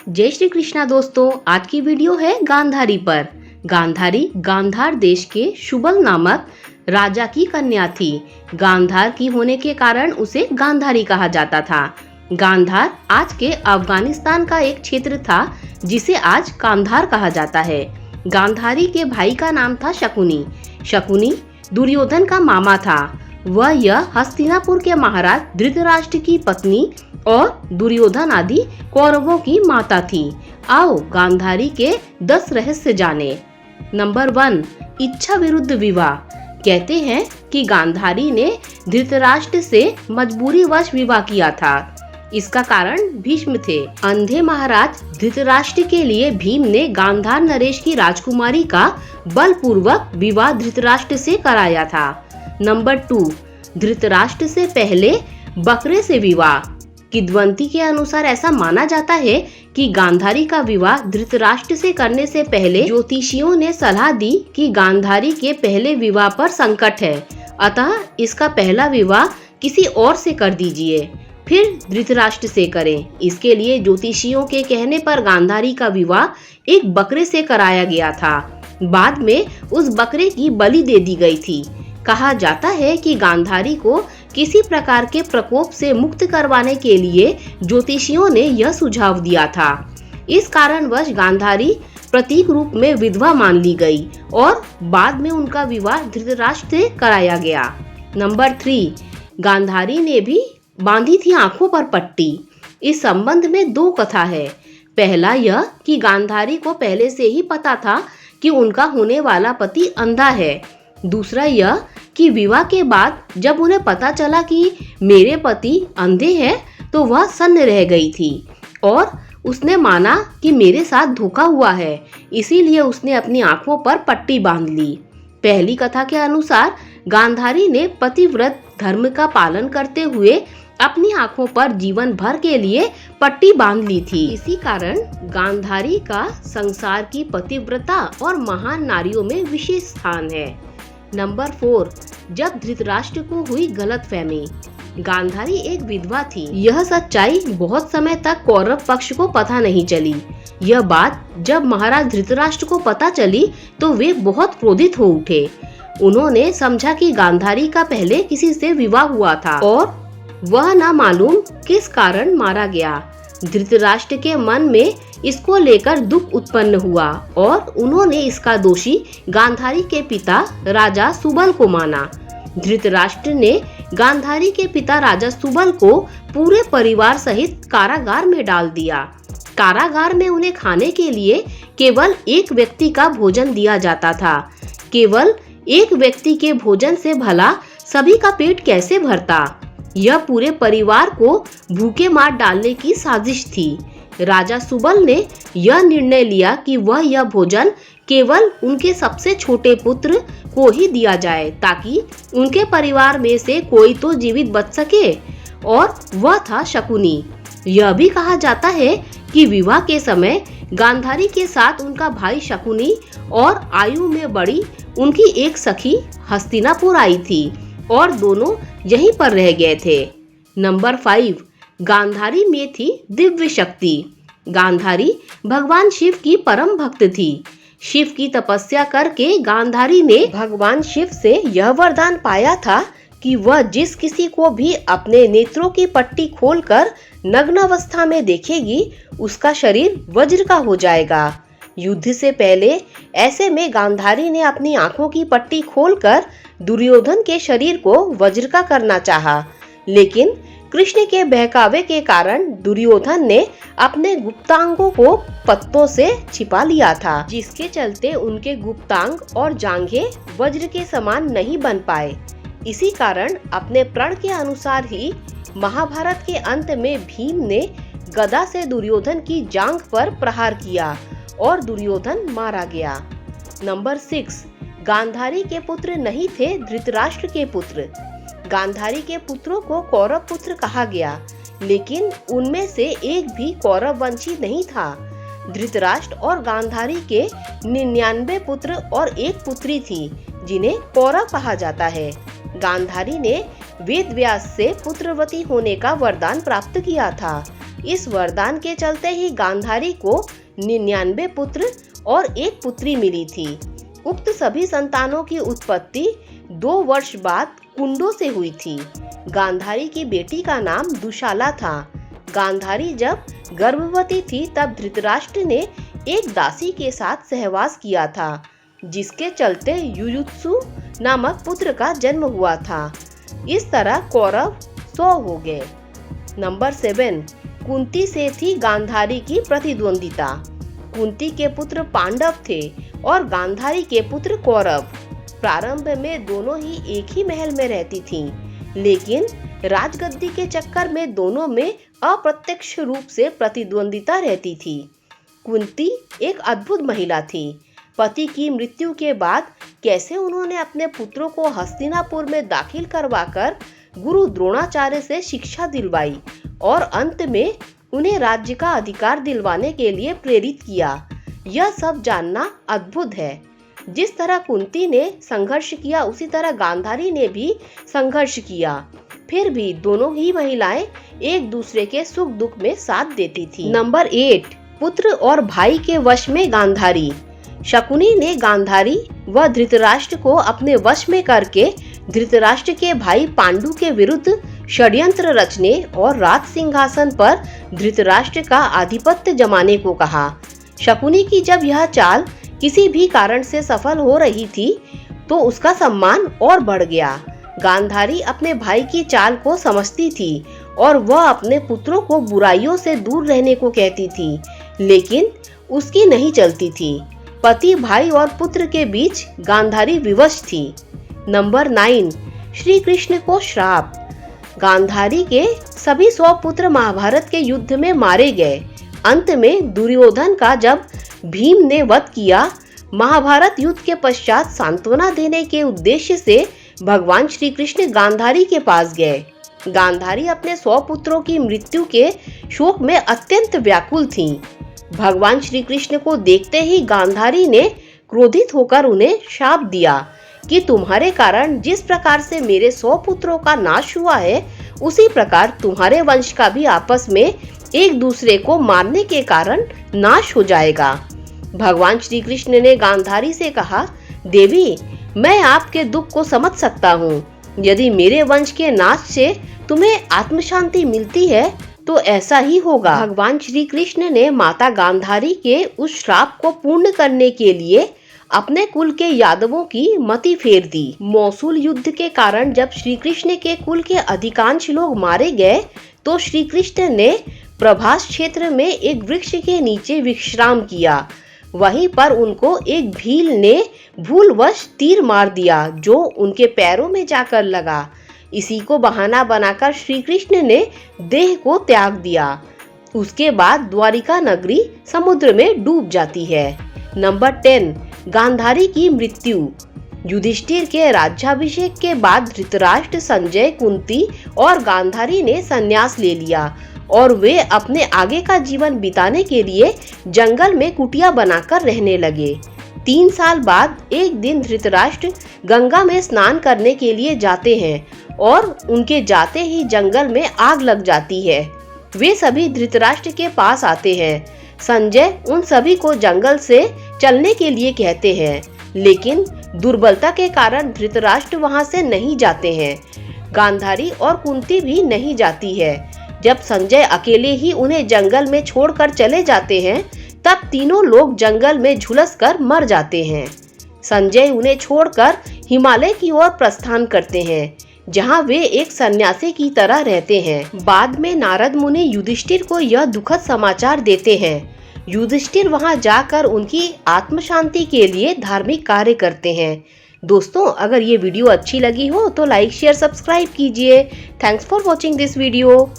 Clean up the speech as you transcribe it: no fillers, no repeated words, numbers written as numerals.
जय श्री कृष्णा दोस्तों, आज की वीडियो है गांधारी पर। गांधारी गांधार देश के शुबल नामक राजा की कन्या थी। गांधार की होने के कारण उसे गांधारी कहा जाता था। गांधार आज के अफगानिस्तान का एक क्षेत्र था जिसे आज कांधार कहा जाता है। गांधारी के भाई का नाम था शकुनी। शकुनी दुर्योधन का मामा था। वह यह हस्तिनापुर के महाराज धृतराष्ट्र की पत्नी और दुर्योधन आदि कौरवों की माता थी। आओ गांधारी के 10 रहस्य जाने। नंबर 1, इच्छा विरुद्ध विवाह। कहते हैं कि गांधारी ने धृतराष्ट्र से मजबूरीवश विवाह किया था। इसका कारण भीष्म थे। अंधे महाराज धृतराष्ट्र के लिए भीम ने गांधार नरेश की राजकुमारी का बलपूर्वक विवाह धृतराष्ट्र से कराया था। नंबर 2, धृतराष्ट्र से पहले बकरे से विवाह। किद्वंती के अनुसार ऐसा माना जाता है कि गांधारी का विवाह धृतराष्ट्र से करने से पहले ज्योतिषियों ने सलाह दी कि गांधारी के पहले विवाह पर संकट है, अतः इसका पहला विवाह किसी और से कर दीजिए, फिर धृतराष्ट्र से करें। इसके लिए ज्योतिषियों के कहने पर गांधारी का विवाह एक बकरे से कराया गया था। बाद में उस बकरे की बलि दे दी गई थी। कहा जाता है कि गांधारी को किसी प्रकार के प्रकोप से मुक्त करवाने के लिए ज्योतिषियों ने यह सुझाव दिया था। इस कारणवश गांधारी प्रतीक रूप में विधवा मान ली गई और बाद में उनका विवाह धृतराष्ट्र से कराया गया। नंबर 3, गांधारी ने भी बांधी थी आंखों पर पट्टी। इस संबंध में 2 कथा है। पहला यह कि गांधारी को पहले से ही पता था कि उनका होने वाला पति अंधा है। दूसरा यह कि विवाह के बाद जब उन्हें पता चला कि मेरे पति अंधे हैं तो वह सन्न रह गई थी और उसने माना कि मेरे साथ धोखा हुआ है, इसीलिए उसने अपनी आंखों पर पट्टी बांध ली। पहली कथा के अनुसार गांधारी ने पतिव्रत धर्म का पालन करते हुए अपनी आंखों पर जीवन भर के लिए पट्टी बांध ली थी। इसी कारण गांधारी का संसार की पतिव्रता और महान नारियों में विशेष स्थान है। नंबर 4, जब धृतराष्ट्र को हुई गलतफहमी। गांधारी एक विधवा थी। यह सच्चाई बहुत समय तक कौरव पक्ष को पता नहीं चली। यह बात जब महाराज धृतराष्ट्र को पता चली तो वे बहुत क्रोधित हो उठे। उन्होंने समझा कि गांधारी का पहले किसी से विवाह हुआ था और वह ना मालूम किस कारण मारा गया। धृतराष्ट्र के मन में इसको लेकर दुख उत्पन्न हुआ और उन्होंने इसका दोषी गांधारी के पिता राजा सुबल को माना। धृतराष्ट्र ने गांधारी के पिता राजा सुबल को पूरे परिवार सहित कारागार में डाल दिया। कारागार में उन्हें खाने के लिए केवल एक व्यक्ति का भोजन दिया जाता था। केवल एक व्यक्ति के भोजन से भला सभी का पेट कैसे भरता? यह पूरे परिवार को भूखे मार डालने की साजिश थी। राजा सुबल ने यह निर्णय लिया कि वह यह भोजन केवल उनके सबसे छोटे पुत्र को ही दिया जाए ताकि उनके परिवार में से कोई तो जीवित बच सके, और वह था शकुनी। यह भी कहा जाता है कि विवाह के समय गांधारी के साथ उनका भाई शकुनी और आयु में बड़ी उनकी एक सखी हस्तिनापुर आई थी और दोनों यहीं पर रह गए थे। नंबर 5, गांधारी में थी दिव्य शक्ति। गांधारी भगवान शिव की परम भक्त थी। शिव की तपस्या करके गांधारी ने भगवान शिव से यह वरदान पाया था कि वह जिस किसी को भी अपने नेत्रों की पट्टी खोलकर नग्न अवस्था में देखेगी उसका शरीर वज्र का हो जाएगा। युद्ध से पहले ऐसे में गांधारी ने अपनी आंखों की पट्टी खोलकर दुर्योधन के शरीर को वज्र का करना चाहा, लेकिन कृष्ण के बहकावे के कारण दुर्योधन ने अपने गुप्तांगों को पत्तों से छिपा लिया था, जिसके चलते उनके गुप्तांग और जांघें वज्र के समान नहीं बन पाए। इसी कारण अपने प्रण के अनुसार ही महाभारत के अंत में भीम ने गदा से दुर्योधन की जांघ पर प्रहार किया और दुर्योधन मारा गया। नंबर 6, गांधारी के पुत्र नहीं थे धृतराष्ट्र के पुत्र। गांधारी के पुत्रों को कौरव पुत्र कहा गया, लेकिन उनमें से एक भी कौरव वंशी नहीं था। धृतराष्ट्र और गांधारी के 99 पुत्र और एक पुत्री थी जिन्हें कौरव कहा जाता है। गांधारी ने वेद व्यास से पुत्रवती होने का वरदान प्राप्त किया था। इस वरदान के चलते ही गांधारी को 99 पुत्र और 1 पुत्री मिली थी। उक्त सभी संतानों की उत्पत्ति 2 वर्ष बाद कुंडों से हुई थी। गांधारी की बेटी का नाम दुशाला था। गांधारी जब गर्भवती थी तब धृतराष्ट्र ने एक दासी के साथ सहवास किया था, जिसके चलते युयुत्सु नामक पुत्र का जन्म हुआ था। इस तरह कौरव 100 हो गए। नंबर 7, कुंती से थी गांधारी की प्रतिद्वंदिता। कुंती के पुत्र पांडव थे और गांधारी के पुत्र कौरव। प्रारंभ में दोनों ही एक ही महल में रहती थीं, लेकिन राजगद्दी के चक्कर में दोनों में अप्रत्यक्ष रूप से प्रतिद्वंदिता रहती थी। कुंती एक अद्भुत महिला थी। पति की मृत्यु के बाद कैसे उन्होंने अपने पुत्रों को हस्तिनापुर में दाखिल करवाकर गुरु द्रोणाचार्य से शिक्षा दिलवाई और अंत में उन्हें राज्य का अधिकार दिलवाने के लिए प्रेरित किया, यह सब जानना अद्भुत है। जिस तरह कुंती ने संघर्ष किया उसी तरह गांधारी ने भी संघर्ष किया। फिर भी दोनों ही महिलाएं एक दूसरे के सुख दुख में साथ देती थी। नंबर 8, पुत्र और भाई के वश में गांधारी। शकुनी ने गांधारी व धृतराष्ट्र को अपने वश में करके धृतराष्ट्र के भाई पांडु के विरुद्ध षड्यंत्र रचने और राज सिंहासन पर धृतराष्ट्र का आधिपत्य जमाने को कहा। शकुनी की जब यह चाल किसी भी कारण से सफल हो रही थी तो उसका सम्मान और बढ़ गया। गांधारी अपने भाई की चाल को समझती थी और वह अपने पुत्रों को बुराइयों से दूर रहने को कहती थी, लेकिन उसकी नहीं चलती थी। पति, भाई और पुत्र के बीच गांधारी विवश थी। नंबर 9, श्री कृष्ण को श्राप। गांधारी के सभी 100 पुत्र महाभारत के युद्ध में मारे गए। अंत में दुर्योधन का जब भीम ने वध किया, महाभारत युद्ध के पश्चात सांत्वना देने के उद्देश्य से भगवान श्री कृष्ण गांधारी के पास गए। गांधारी अपने 100 पुत्रों की मृत्यु के शोक में अत्यंत व्याकुल थीं। भगवान श्री कृष्ण को देखते ही गांधारी ने क्रोधित होकर उन्हें शाप दिया कि तुम्हारे कारण जिस प्रकार से मेरे 100 पुत्रों का नाश हुआ है, उसी प्रकार तुम्हारे वंश का भी आपस में एक दूसरे को मारने के कारण नाश हो जाएगा। भगवान श्री कृष्ण ने गांधारी से कहा, देवी, मैं आपके दुख को समझ सकता हूँ। यदि मेरे वंश के नाश से तुम्हें आत्म शांति मिलती है तो ऐसा ही होगा। भगवान श्री कृष्ण ने माता गांधारी के उस श्राप को पूर्ण करने के लिए अपने कुल के यादवों की मति फेर दी। मौसूल युद्ध के कारण जब श्री कृष्ण के कुल के अधिकांश लोग मारे गए तो श्री कृष्ण ने प्रभास क्षेत्र में एक वृक्ष के नीचे विश्राम किया। वहीं पर उनको एक भील ने भूलवश तीर मार दिया जो उनके पैरों में जाकर लगा। इसी को बहाना बनाकर श्री कृष्ण ने देह को त्याग दिया। उसके बाद द्वारिका नगरी समुद्र में डूब जाती है। नंबर 10, गांधारी की मृत्यु। युधिष्ठिर के राज्याभिषेक के बाद धृतराष्ट्र, संजय, कुंती और गांधारी ने संन्यास ले लिया और वे अपने आगे का जीवन बिताने के लिए जंगल में कुटिया बनाकर रहने लगे। 3 साल बाद एक दिन धृतराष्ट्र गंगा में स्नान करने के लिए जाते हैं और उनके जाते ही जंगल में आग लग जाती है। वे सभी धृतराष्ट्र के पास आते हैं। संजय उन सभी को जंगल से चलने के लिए कहते हैं, लेकिन दुर्बलता के कारण धृतराष्ट्र वहां से नहीं जाते हैं। गांधारी और कुंती भी नहीं जाती है। जब संजय अकेले ही उन्हें जंगल में छोड़कर चले जाते हैं तब तीनों लोग जंगल में झुलसकर मर जाते हैं। संजय उन्हें छोड़कर हिमालय की ओर प्रस्थान करते हैं, जहां वे एक सन्यासी की तरह रहते हैं। बाद में नारद मुनि युधिष्ठिर को यह दुखद समाचार देते हैं। युधिष्ठिर वहां जाकर उनकी आत्म शांति के लिए धार्मिक कार्य करते हैं। दोस्तों, अगर ये वीडियो अच्छी लगी हो तो लाइक, शेयर, सब्सक्राइब कीजिए। Thanks for watching this video.